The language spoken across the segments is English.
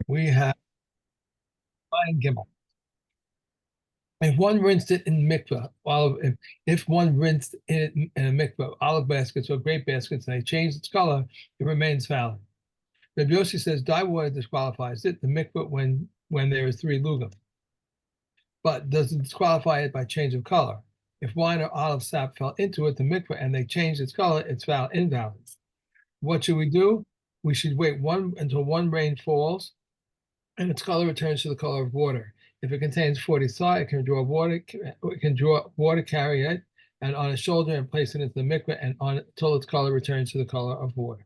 We have fine gimel. If one rinsed it in mikveh, if one rinsed it in a mikveh, olive baskets or grape baskets, and they changed its color, it remains valid. Rabbi Yossi says dye water disqualifies it, the mikveh when there is 3 lugam, but doesn't disqualify it by change of color. If wine or olive sap fell into it, the mikveh, and they changed its color, it's invalid. What should we do? We should wait until one rain falls and its color returns to the color of water. If it contains 40 saw, it can draw water, carry it, and on its shoulder and place it into the mikveh and until its color returns to the color of water.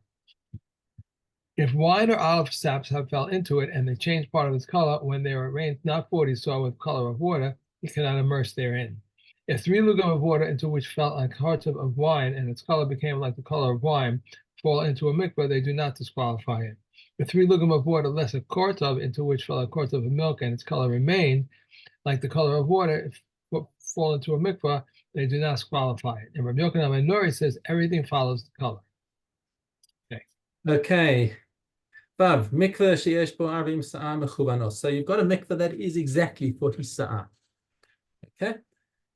If wine or olive saps have fell into it and they change part of its color when they are arranged not 40 saw with color of water, it cannot immerse therein. If 3 lugam of water into which fell a quartov of wine and its color became like the color of wine fall into a mikveh, they do not disqualify it. If 3 lugam of water less a quartov into which fell a quartov of milk and its color remained like the color of water fall into a mikveh, they do not disqualify it. And Rabbi Yochanan ben Nuri says everything follows the color. Okay. Vav, mikveh sheyesh bo 40 sa'ah mechubanos. So you've got a mikveh that is exactly 40 sa'ah. Okay.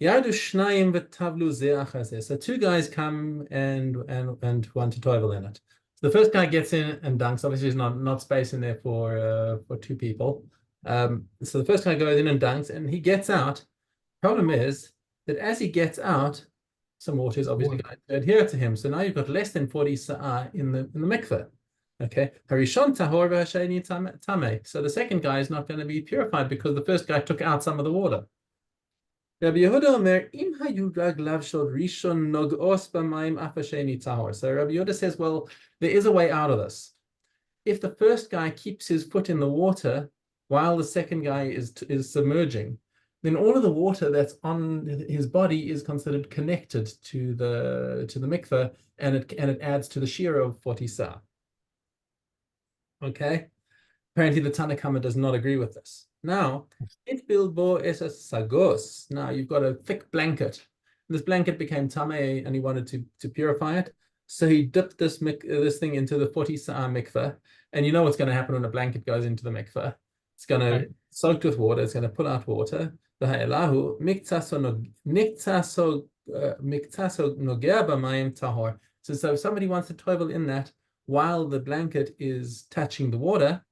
Yadu shnayim v'tavlu ze achar ze. So 2 guys come and want to tovel in it. So the first guy gets in and dunks. Obviously, there's not space in there for 2 people. So the first guy goes in and dunks, and he gets out. Problem is that as he gets out, some water is obviously going to adhere to him. So now you've got less than 40 sa'ah in the mikveh. Okay. Harishon tahor v'hasheni tameh. So the second guy is not going to be purified because the first guy took out some of the water. Rabbi Yehuda Omer, im hayu raglav shel rishon nogos b'mayim af hasheni tahor. So Rabbi Yehuda says, well, there is a way out of this. If the first guy keeps his foot in the water while the second guy is submerging, then all of the water that's on his body is considered connected to the mikveh, and it adds to the shira of 40 sa'ah. Okay. Apparently, the Tanna Kama does not agree with this. Now, it bilbo es sagos. Now you've got a thick blanket. This blanket became tameh, and he wanted to purify it. So he dipped this thing into the 40 sa'ah mikveh, and you know what's going to happen when a blanket goes into the mikveh. It's going to soak with water. It's going to pull out water. So if somebody wants to tovel in that while the blanket is touching the water,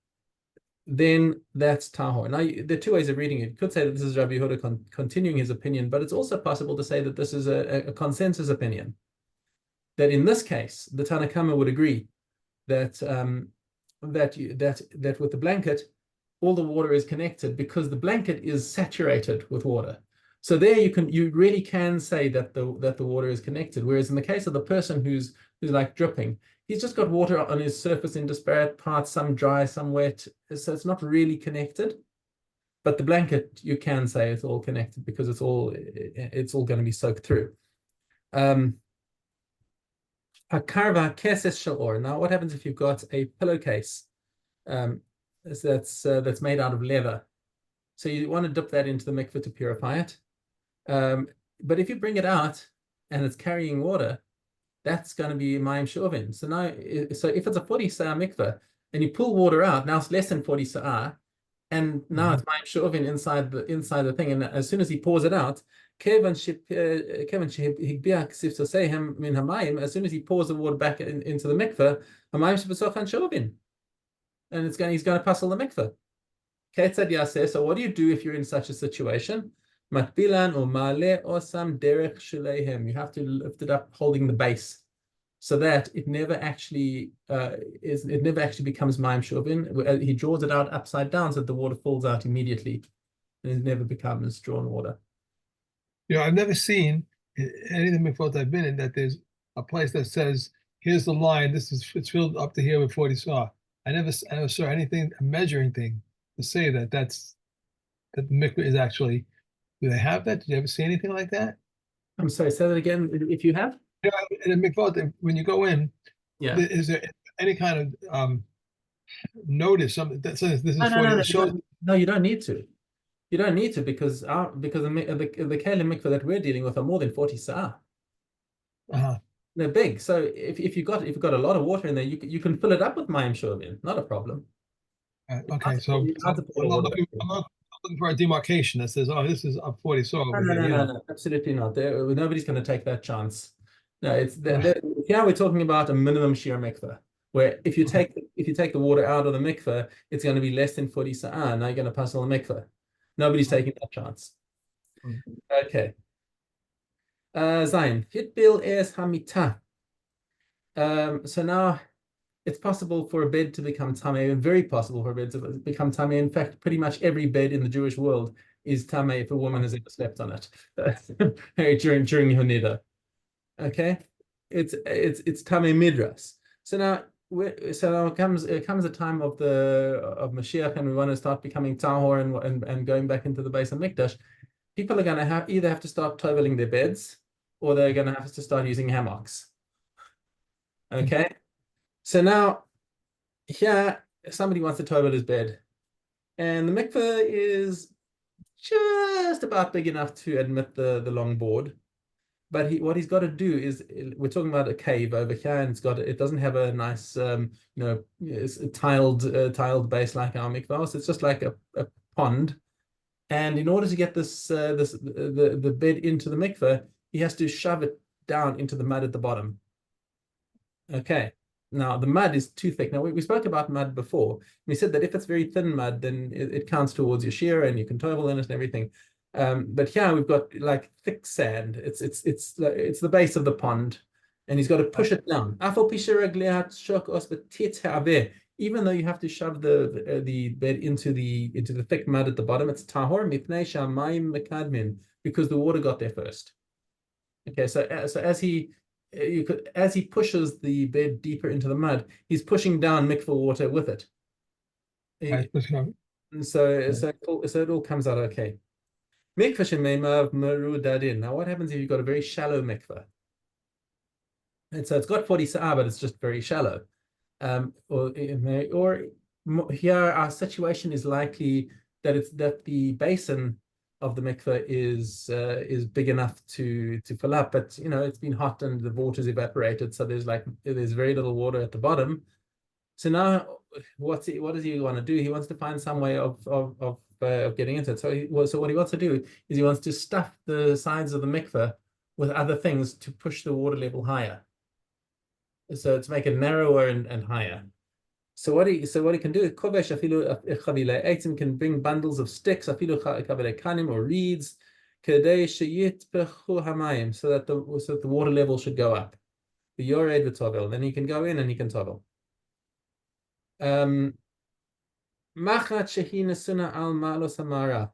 then that's tahor. Now, there are 2 ways of reading it. You could say that this is Rabbi Yehuda continuing his opinion, but it's also possible to say that this is a consensus opinion. That in this case, the Tanna Kama would agree that that with the blanket, all the water is connected because the blanket is saturated with water. So there you really can say that the water is connected. Whereas in the case of the person who's like dripping, he's just got water on his surface in disparate parts, some dry, some wet. So it's not really connected. But the blanket, you can say it's all connected because it's all going to be soaked through. Now, what happens if you've got a pillowcase that's made out of leather? So you want to dip that into the mikveh to purify it. But if you bring it out and it's carrying water, that's going to be mayim she'uvin. So if it's a 40 sa'ah mikveh and you pull water out, now it's less than 40 sa'ah, and now it's mayim she'uvin inside the thing. And as soon as he pours it out, as soon as he pours the water back into the mikveh, and he's going to passel the mikveh. So what do you do if you're in such a situation? You have to lift it up holding the base so that it never actually becomes mayim she'uvin. He draws it out upside down so that the water falls out immediately and it never becomes drawn water. I've never seen any of the mikvot I've been in that there's a place that says, here's the line, it's filled up to here with 40 saw. I never saw anything, a measuring thing, to say that the mikveh is actually. Do they have that? Did you ever see anything like that? I'm sorry, say that again. If you have, in a mikvot, when you go in, is there any kind of notice something that says this is 40? No, you don't need to. You don't need to because the kelim mikveh that we're dealing with are more than 40 sa'ah. They're big. So if you've got a lot of water in there, you can fill it up with mayim she'uvin, not a problem. Okay, so You're allowed to pour I'm the not water looking, back in. I'm not looking for a demarcation that says, oh, this is up 40 soil No, over no, here, no, you no, know. no, absolutely not. Nobody's going to take that chance. No, it's Right. here we're talking about a minimum shear mikveh, where Okay. if you take the water out of the mikveh, it's going to be less than 40 sa'ah. Now you're going to pass on the mikveh. Nobody's Right. taking that chance. Mm. Okay. Zayin. Hitbil es hamita. So now it's possible for a bed to become tameh, and very possible for a bed to become tameh. In fact, pretty much every bed in the Jewish world is tameh if a woman has ever slept on it during her niddah. Okay, it's tameh midras. So now it comes a time of Mashiach, and we want to start becoming tahor and going back into the base of Mikdash. People are going to either have to start toveling their beds, or they're going to have to start using hammocks. Okay, so now here somebody wants to tovel his bed, and the mikveh is just about big enough to admit the long board. But what he's got to do is, we're talking about a cave over here, and it doesn't have a nice it's a tiled base like our Mikvaos. It's just like a pond. And in order to get the bed into the mikveh, he has to shove it down into the mud at the bottom. Okay. Now the mud is too thick. Now we spoke about mud before. We said that if it's very thin mud, then it counts towards your shear and you can tovel in it and everything. But here we've got like thick sand. It's the base of the pond, and he's got to push it down. Even though you have to shove the bed into the thick mud at the bottom, it's tahor mipnei shamayim mekadmin, because the water got there first. Okay, so as he pushes the bed deeper into the mud, he's pushing down mikveh water with it. Right. So it all comes out okay. Mikveh shemeimav meru dadin. Now, what happens if you've got a very shallow mikveh? And so it's got 40 sa'ah, but it's just very shallow. Or here our situation is likely that the basin of the mikveh is big enough to fill up, but it's been hot and the water's evaporated, so there's very little water at the bottom. So now what does he want to do? He wants to find some way of getting into it. So what he wants to do is he wants to stuff the sides of the mikveh with other things to push the water level higher. So to make it narrower and higher. So what he can do, kovesh afilu chavile eitzim, can bring bundles of sticks, afilu chavile kanim, or reeds, kedei sheyitpechu hamayim, so that the water level should go up. The yored v'tovel. Then he can go in and he can tovel. Machat shehi nesuna al ma'los hamara.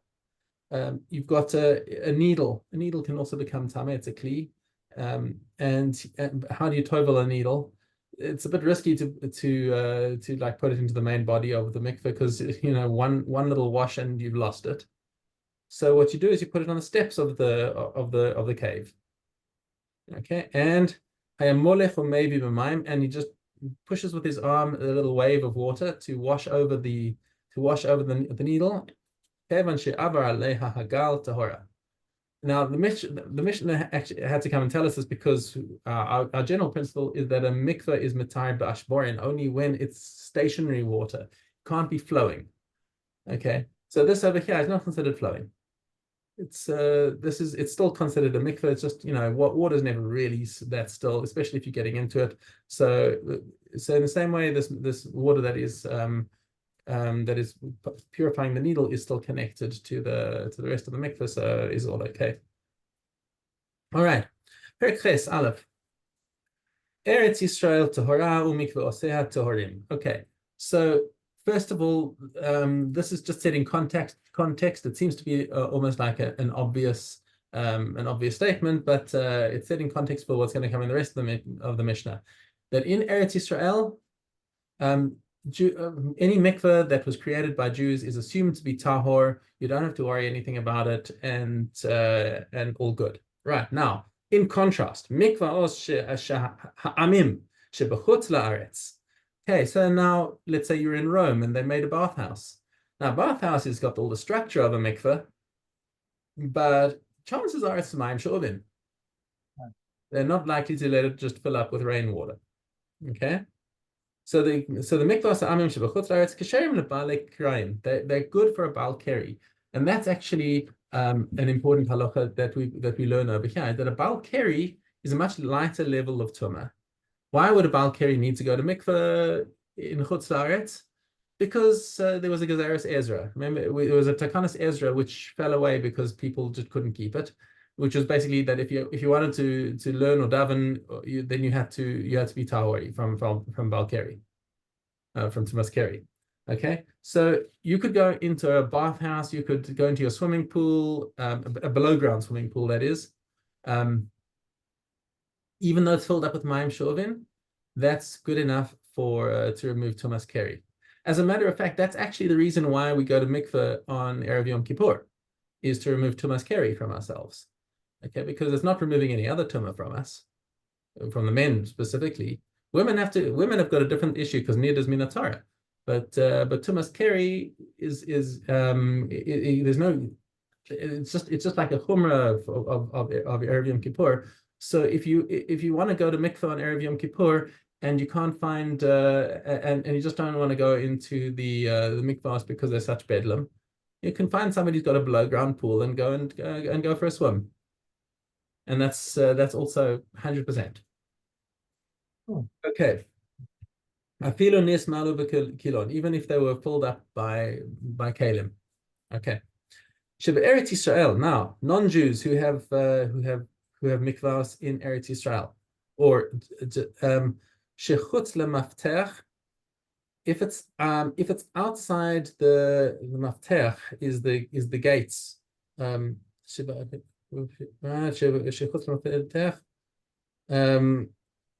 You've got a needle. A needle can also become tameh. It's a kli. And how do you tovel a needle? It's a bit risky to like put it into the main body of the mikveh, because one little wash and you've lost it. So what you do is you put it on the steps of the cave. Okay, and hayamolech or maybe b'mayim, and he just pushes with his arm a little wave of water to wash over the needle. Kevan she'avar aleha hagal tahora. Now, the Mishnah actually had to come and tell us this, because our general principle is that a mikveh is matar b'ashborin only when it's stationary water. It can't be flowing. Okay, so this over here is not considered flowing. It's still considered a mikveh. It's just what water's never really that still, especially if you're getting into it. So in the same way, this water that is purifying the needle is still connected to the rest of the mikveh, so is all okay. All right. Perek Ches Aleph. Eretz Yisrael Tahora u'mikveoseha tahorim. Okay. So first of all, this is just setting context. It seems to be almost like an obvious statement, but it's setting context for what's going to come in the rest of the Mishnah. That in Eretz Yisrael, any mikveh that was created by Jews is assumed to be tahor. You don't have to worry anything about it, and all good. Right, now, in contrast, mikvaos ha'amim shebechutz la'aretz. Okay, so now let's say you're in Rome and they made a bathhouse. Now, bathhouse has got all the structure of a mikveh, but chances are it's mayim she'uvim. They're not likely to let it just fill up with rainwater. Okay. So the Mikvaos Amim Shebachutz Laaretz Kesherim LeBaalei Krayim. They're good for a Baal Keri, and that's actually an important halacha that we learn over here. That a Baal Keri is a much lighter level of tumah. Why would a Baal Keri need to go to mikveh in Chutz Laaretz? Because there was a Gezeres Ezra. Remember, there was a Takanas Ezra which fell away because people just couldn't keep it, which was basically that if you wanted to learn or daven, then you had to be tahori from Baal Keri, from Tumas Keri. Okay, so you could go into a bathhouse, you could go into your swimming pool, a below ground swimming pool, that is. Even though it's filled up with Mayim Shovin, that's good enough for to remove Tumas Keri. As a matter of fact, that's actually the reason why we go to mikveh on Erev Yom Kippur, is to remove Tumas Keri from ourselves. Okay, because it's not removing any other tumah from us, from the men specifically. Women have got a different issue because neither does Minatara. But Tumas Keri is there's no, it's just like a chumrah of Erev Yom Kippur. So if you want to go to mikveh on Erev Yom Kippur and you can't find and you just don't want to go into the mikvahs because they're such bedlam, you can find somebody who's got a below ground pool and go for a swim, and that's also 100%. Okay. Even if they were filled up by kalim. Okay. Eretz Yisrael. Now, non-Jews who have mikvaos in Eretz Yisrael, or shechutz lemaftech. If it's outside the maftech is the gates.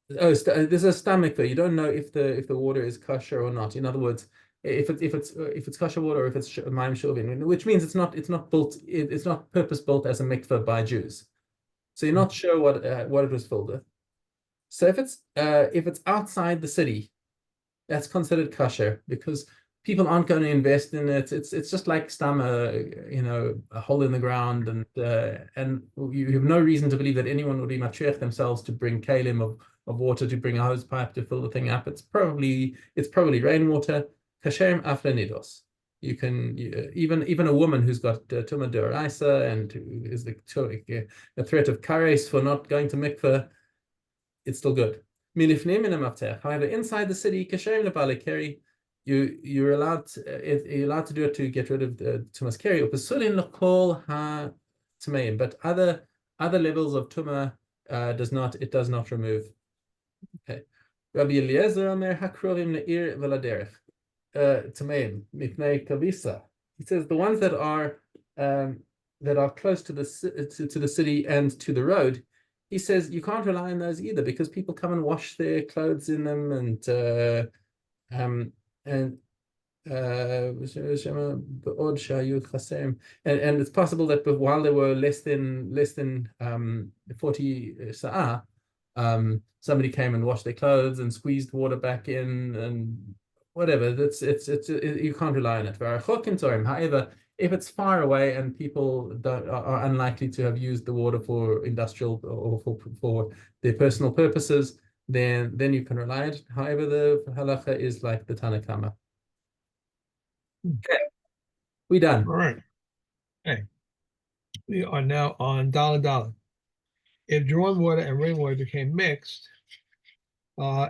There's a stomach there. You don't know if the water is kosher or not. In other words, if it's kosher water or if it's mayim shovin, which means it's not purpose built as a mikveh by Jews. So you're not sure what it was filled with. So if it's outside the city, that's considered kosher because people aren't going to invest in it. It's just like a hole in the ground, and you have no reason to believe that anyone would be matriach themselves to bring kalim of water, to bring a hose pipe to fill the thing up. It's probably rainwater. Kashem afle nidos. You can even a woman who's got tumah d'oraisa and who is the threat of kares for not going to mikveh, it's still good. However, inside the city, kashem lebaalei keri, you're allowed to do it to get rid of the tumas keri. But other levels of tumah does not remove. Okay. Rabbi Eliezer Omer hakrovim le'ir v'laderech tameim mipnei kavisa. He says the ones that are close to the city and to the road. He says you can't rely on those either because people come and wash their clothes in them, and it's possible that while there were less than 40 sa'ah, somebody came and washed their clothes and squeezed water back in and whatever. You can't rely on it. However, if it's far away and people are unlikely to have used the water for industrial or for their personal purposes, then you can rely on it. However, the halacha is like the Tanna Kama. Okay, we done. All right. Okay. We are now on Dalad. If drawn water and rainwater became mixed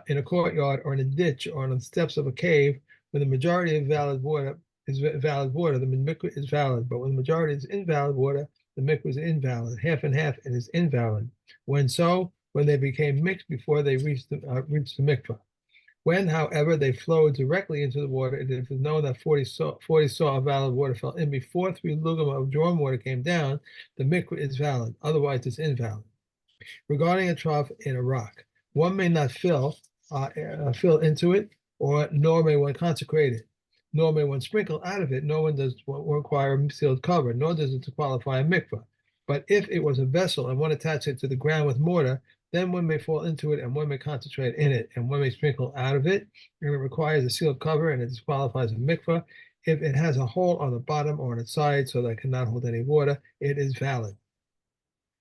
in a courtyard or in a ditch or on the steps of a cave, when the majority of valid water, the mikveh is valid. But when the majority is invalid water, the mikveh is invalid. Half and half, it is invalid. When they became mixed before they reached the mikveh. When, however, they flowed directly into the water, it is known that 40 saw of valid water fell in before 3 lugim of drawn water came down, the mikveh is valid. Otherwise, it's invalid. Regarding a trough in a rock, one may not fill into it, nor may one consecrate it, nor may one sprinkle out of it, nor one does require a sealed cover, nor does it qualify a mikveh. But if it was a vessel and one attached it to the ground with mortar, then one may fall into it and one may concentrate in it and one may sprinkle out of it, and it requires a sealed cover and it disqualifies a mikveh. If it has a hole on the bottom or on its side so that it cannot hold any water, it is valid.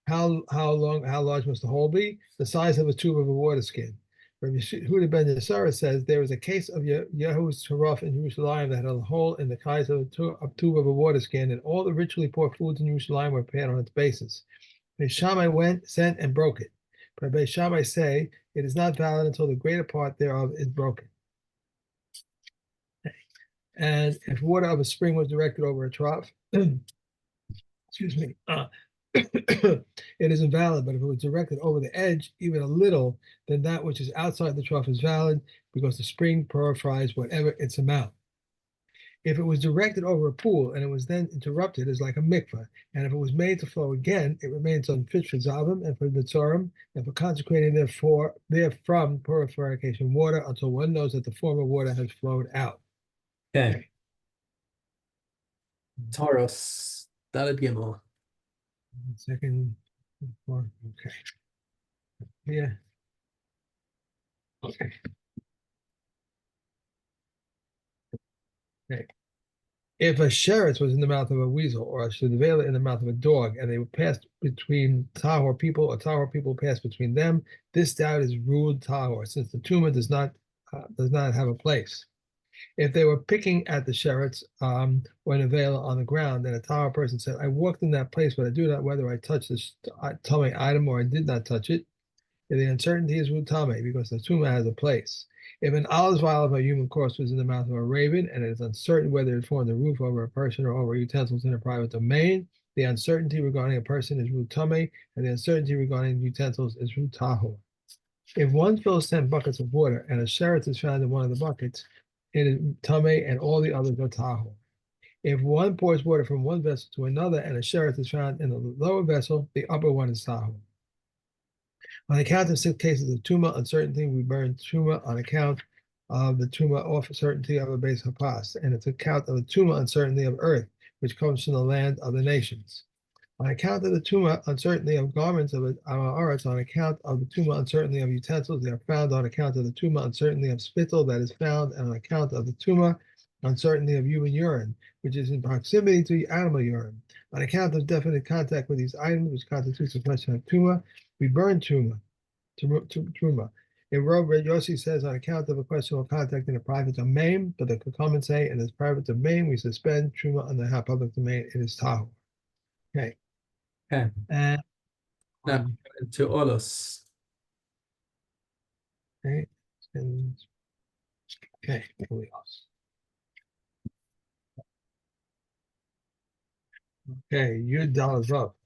How large must the hole be? The size of a tube of a water skin. Rabbi Yehuda ben Yisara says there was a case of Yehu's Taraf in Jerusalem that had a hole in the size of a tube of a water skin, and all the ritually poor foods in Jerusalem were prepared on its basis. Beis Shammai sent and broke it. But Beis Shammai say it is not valid until the greater part thereof is broken. And if water of a spring was directed over a trough, excuse me, it is invalid. But if it was directed over the edge, even a little, then that which is outside the trough is valid because the spring purifies whatever its amount. If it was directed over a pool and it was then interrupted, it's like a mikveh. And if it was made to flow again, it remains unfit for zavim and for mitzorim and for consecrating therefrom purification water until one knows that the former water has flowed out. Okay. Taurus, Daled Gimel. Second, four, okay. Yeah. Okay. Okay. If a sheretz was in the mouth of a weasel or a shedevela in the mouth of a dog, and they would pass between tahor people, or tahor people pass between them, this doubt is ruled tahor, since the tumah does not have a place. If they were picking at the sheretz or nevela on the ground, and a tahor person said, "I walked in that place, but I do not whether I touched this tummy item or I did not touch it," the uncertainty is rutame because the tumah has a place. If an olive vial of a human corpse was in the mouth of a raven, and it is uncertain whether it formed a roof over a person or over utensils in a private domain, the uncertainty regarding a person is rutame, and the uncertainty regarding utensils is rutahor. If one fills 10 buckets of water and a sheretz is found in one of the buckets, it is tame, and all the others are tahor. If one pours water from one vessel to another and a sheretz is found in the lower vessel, the upper one is tahor. On account of 6 cases of tumah uncertainty, we burn tumah on account of the tumah off certainty of a base hapas, and it's account of the tumah uncertainty of earth, which comes from the land of the nations. On account of the tumah uncertainty of garments of our arts, on account of the tumah uncertainty of utensils, they are found on account of the tumah uncertainty of spittle that is found, and on account of the tumah uncertainty of human urine, which is in proximity to animal urine. On account of definite contact with these items, which constitutes a question of tumah, we burn tumah. In Rav Yossi says on account of a questionable contact in a private domain, but the Kakaman say in this private domain we suspend truma on the public domain. It is tahor. Okay. Okay. And Now to Olos. okay. And, okay. Okay. Yud Dal is up.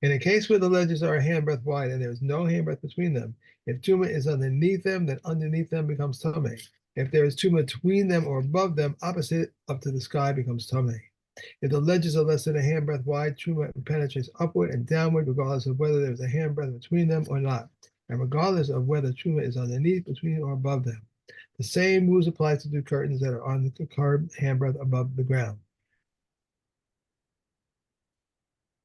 In a case where the ledges are a handbreadth wide and there is no handbreadth between them, if tumah is underneath them, then underneath them becomes tameh. If there is tumah between them or above them, opposite up to the sky becomes tameh. If the ledges are less than a handbreadth wide, tumah penetrates upward and downward, regardless of whether there is a handbreadth between them or not, and regardless of whether tumah is underneath, between, or above them. The same rules apply to the curtains that are on the curb handbreadth above the ground.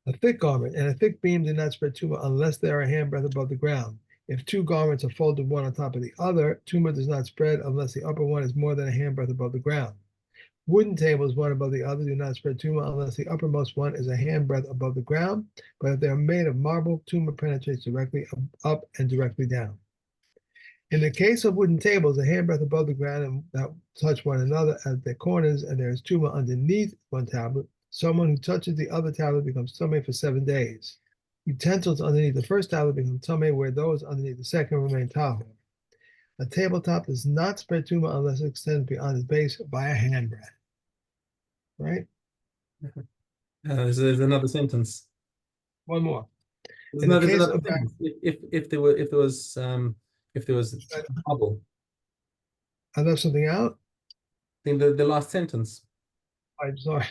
A thick garment and a thick beam do not spread tumah unless they are a handbreadth above the ground. If 2 garments are folded one on top of the other, tumah does not spread unless the upper one is more than a handbreadth above the ground. Wooden tables, one above the other, do not spread tumah unless the uppermost one is a handbreadth above the ground. But if they are made of marble, tumah penetrates directly up and directly down. In the case of wooden tables, a handbreadth above the ground and that touch one another at their corners, and there is tumah underneath one tablet, someone who touches the other tablet becomes tameh for 7 days. Utensils underneath the first tablet become tameh, where those underneath the second remain tahor. A tabletop does not spread tumah unless it extends beyond its base by a handbreadth. Right? There's another sentence. One more. There's In the case another of sentence. If there was a bubble. I left something out. I think the last sentence. I'm sorry.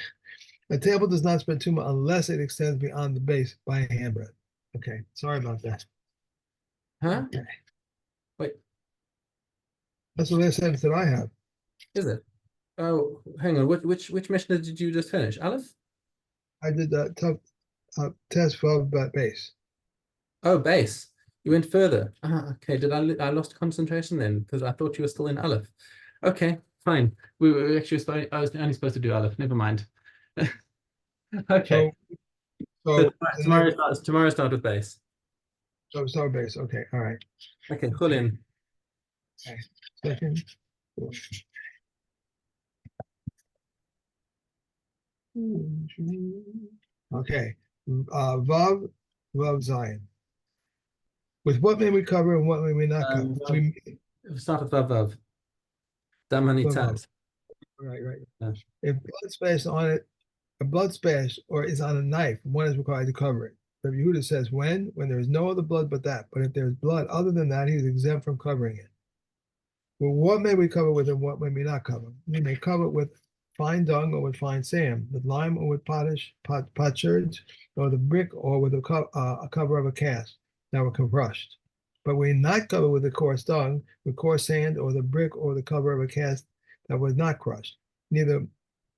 A table does not spread tumah unless it extends beyond the base by a handbreadth. Okay, sorry about that. Huh? Okay. Wait, That's the last sentence that I have. is it? Oh, hang on. Which Mishna did you just finish? Aleph? I did the test for base. Oh, base. You went further. Okay. Did I lost concentration then? Because I thought you were still in Aleph. Okay, fine. We were actually I was only supposed to do Aleph. Never mind. Okay. So Tomorrow start with base. So base. Okay, all right. Okay, Chulin. Okay. Second. Okay. Vav Zion. With what may we cover and what may we not cover? Start with Vav. That many times. Right. Yeah. If blood splashed on it, a blood splash or is on a knife, one is required to cover it. Rabbi Yehuda says when there is no other blood but that. But if there is blood other than that, he is exempt from covering it. Well, what may we cover with and what may we not cover? We may cover it with fine dung or with fine sand, with lime or with potsherds, or the brick or with a cover of a cast that were crushed. But we not cover with the coarse dung, with coarse sand, or the brick or the cover of a cast that was not crushed. Neither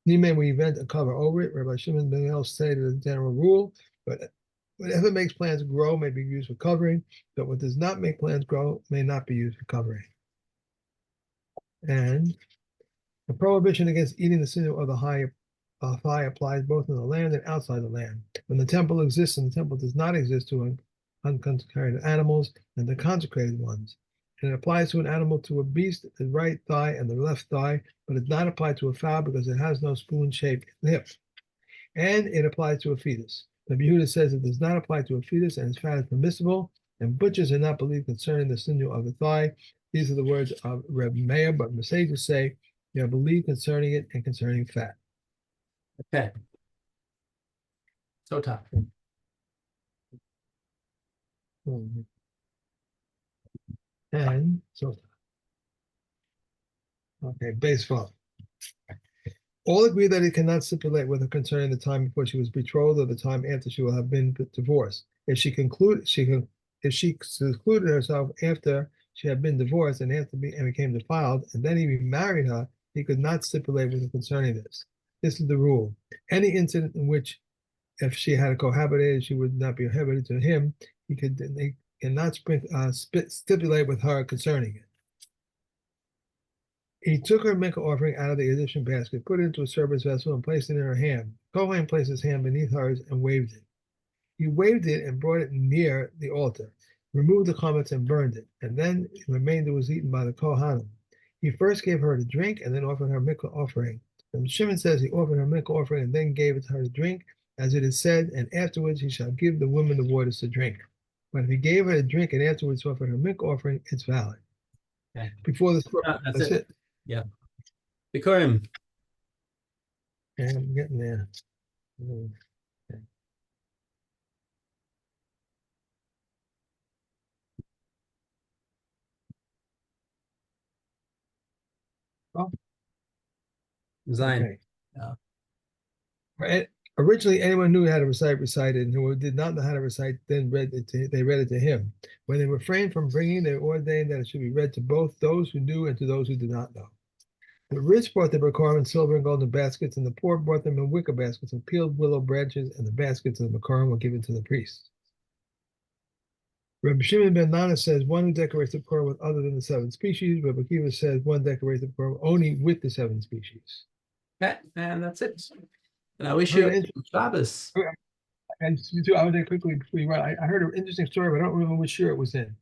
may we invent a cover over it. Rabbi Shimon ben Gamliel stated as a general rule, but whatever makes plants grow may be used for covering, but what does not make plants grow may not be used for covering. And the prohibition against eating the sinew of the thigh applies both in the land and outside the land. When the temple exists and the temple does not exist to unconsecrated animals and the consecrated ones. And it applies to an animal, to a beast, the right thigh and the left thigh, but it does not apply to a fowl because it has no spoon-shaped hip. And it applies to a fetus. Rabbi Yehuda says it does not apply to a fetus and its fat is permissible, and butchers are not believed concerning the sinew of the thigh. These are the words of Reb Meir, but the sages say they are believed concerning it and concerning fat. Okay. So tough. And so, okay, base 12. All agree that he cannot stipulate with her concerning the time before she was betrothed or the time after she will have been divorced. If she secluded herself after she had been divorced and became defiled, and then he remarried her, he could not stipulate with her concerning this. This is the rule. Any incident in which, if she had cohabitated, she would not be prohibited to him, he cannot stipulate with her concerning it. He took her mikvah offering out of the Egyptian basket, put it into a servant's vessel, and placed it in her hand. Kohen placed his hand beneath hers and waved it. He waved it and brought it near the altar, removed the garments and burned it, and then the remainder was eaten by the Kohanim. He first gave her to drink and then offered her mikvah offering. And Shimon says he offered her mikvah offering and then gave it to her to drink, as it is said, and afterwards he shall give the woman the waters to drink. But if he gave her to drink and afterwards offered her mikvah offering, it's valid. Okay. Before this, that's it. Yeah. Bikurim. Okay, I'm getting there. Okay. Oh, Zion. okay. Yeah. Originally, anyone knew how to recite recited, and who did not know how to recite then they read it to him. When they refrained from bringing, they ordained that it should be read to both those who knew and to those who did not know. The rich brought their Bikurim in silver and golden baskets, and the poor brought them in wicker baskets and peeled willow branches, and the baskets of the Bikurim were given to the priests. Rabbi Shimon ben Nana says one who decorates the Bikurim with other than the 7 species. Rabbi Akiva says one decorates the Bikurim only with the 7 species. Okay, and that's it. And I wish you Shabbos. And you too, I would say quickly before you run, I heard an interesting story, but I don't remember which year it was in.